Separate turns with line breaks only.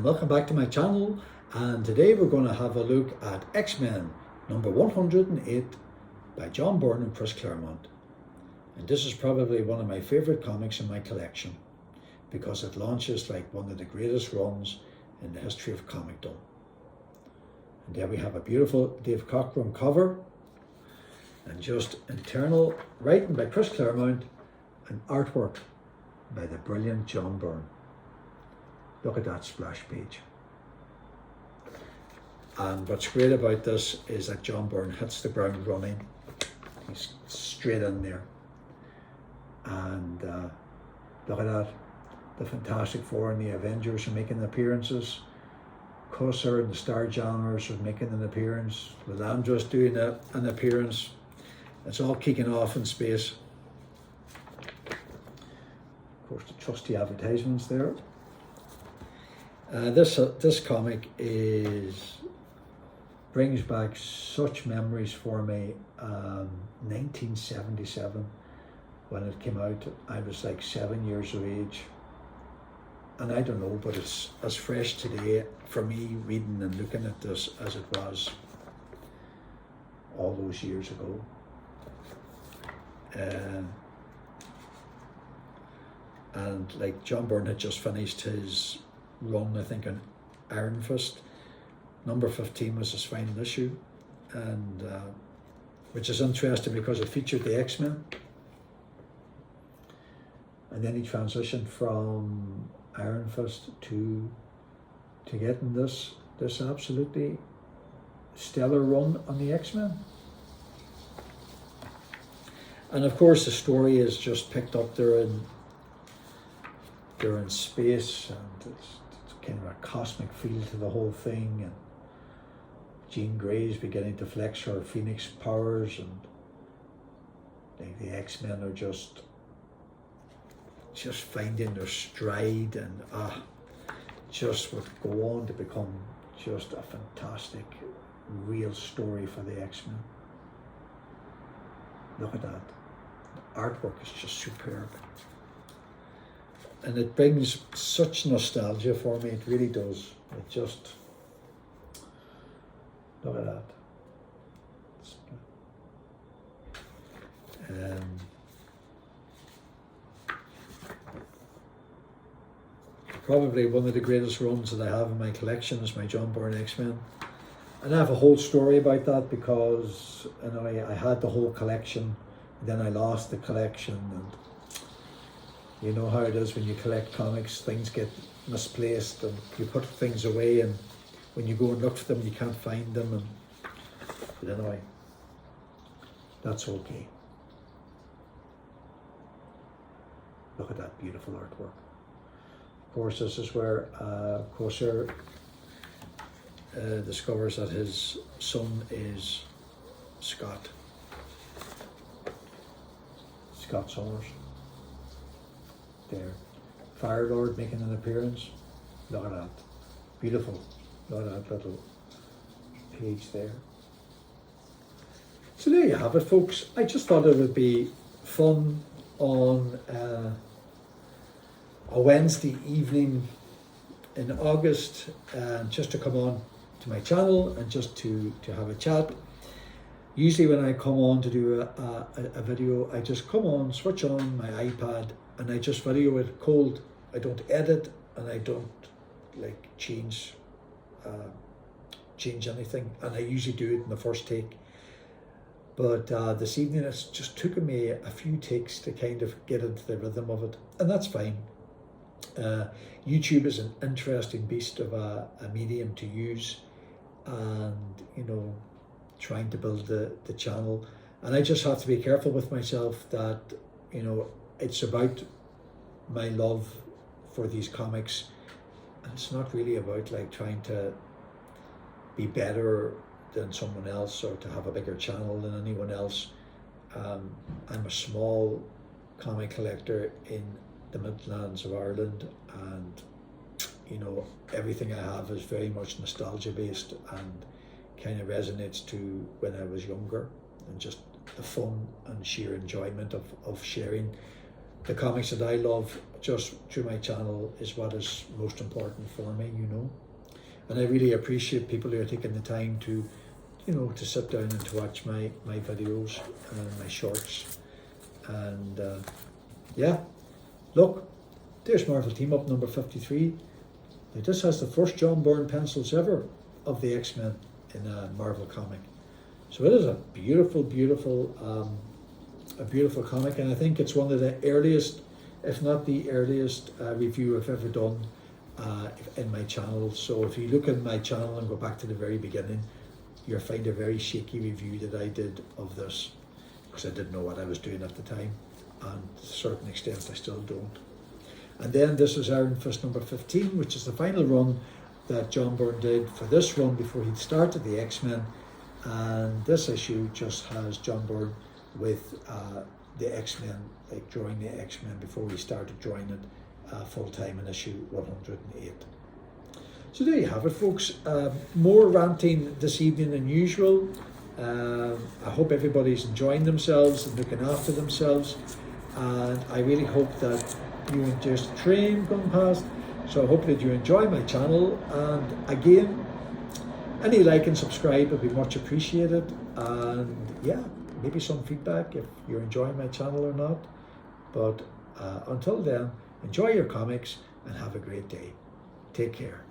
and welcome back to my channel. And today we're going to have a look at X-Men number 108 by Byrne and Chris Claremont. And this is probably one of my favourite comics in my collection because it launches like one of the greatest runs in the history of comicdom. And there we have a beautiful Dave Cockrum cover and just internal writing by Chris Claremont and artwork by the brilliant Byrne. Look at that splash page. And what's great about this is that Byrne hits the ground running. He's straight in there. And look at that. The Fantastic Four and the Avengers are making appearances. Cursor and the Starjammers are making an appearance. Lilandra's doing an appearance. It's all kicking off in space. Of course, the trusty advertisements there. This comic brings back such memories for me. 1977, when it came out, I was like 7 years of age. And I don't know, but it's as fresh today for me reading and looking at this as it was all those years ago. And like Byrne had just finished his run, I think, on Iron Fist. Number 15 was his final issue, and which is interesting because it featured the X-Men. And then he transitioned from Iron Fist to getting this absolutely stellar run on the X-Men. And of course the story is just picked up there in space, and it's kind of a cosmic feel to the whole thing, and Jean Grey's beginning to flex her Phoenix powers, and like the X-Men are just finding their stride, and just would go on to become just a fantastic real story for the X-Men. Look at that. The artwork is just superb. And it brings such nostalgia for me, it really does. It just, look at that. Probably one of the greatest runs that I have in my collection is my Byrne X-Men. And I have a whole story about that because I had the whole collection, then I lost the collection, and you know how it is when you collect comics, things get misplaced and you put things away, and when you go and look for them you can't find them, but anyway, that's okay. Look at that beautiful artwork. Of course, this is where Cursor discovers that his son is Scott Summers. There, Firelord making an appearance. Look at that, beautiful. Look at that little page there. So there you have it, folks. I just thought it would be fun on a Wednesday evening in August, just to come on to my channel and just to have a chat. Usually when I come on to do a video, I just come on, switch on my iPad, and I just video it cold. I don't edit, and I don't like change anything, and I usually do it in the first take. But this evening it's just taken me a few takes to kind of get into the rhythm of it, and that's fine. YouTube is an interesting beast of a medium to use, and trying to build the channel, and I just have to be careful with myself that it's about my love for these comics, and it's not really about like trying to be better than someone else or to have a bigger channel than anyone else. I'm a small comic collector in the Midlands of Ireland, and everything I have is very much nostalgia based and kind of resonates to when I was younger, and just the fun and sheer enjoyment of sharing the comics that I love just through my channel is what is most important for me, you know. And I really appreciate people who are taking the time to, you know, to sit down and to watch my videos and my shorts. And yeah, look, there's Marvel Team Up number 53. Now, this has the first John Byrne pencils ever of the X-Men in a Marvel comic. So it is a beautiful, beautiful comic, and I think it's one of the earliest, if not the earliest, review I've ever done in my channel. So if you look at my channel and go back to the very beginning, you'll find a very shaky review that I did of this, because I didn't know what I was doing at the time, and to a certain extent I still don't. And then this is Iron Fist number 15, which is the final run that John Byrne did for this run before he'd started the X-Men. And this issue just has John Byrne with the X-Men, like drawing the X-Men before he started drawing it full-time in issue 108. So there you have it, folks. More ranting this evening than usual. I hope everybody's enjoying themselves and looking after themselves. And I really hope that there's a train going past. So I hope that you enjoy my channel. And again, any like and subscribe would be much appreciated. And yeah, maybe some feedback if you're enjoying my channel or not. But until then, enjoy your comics and have a great day. Take care.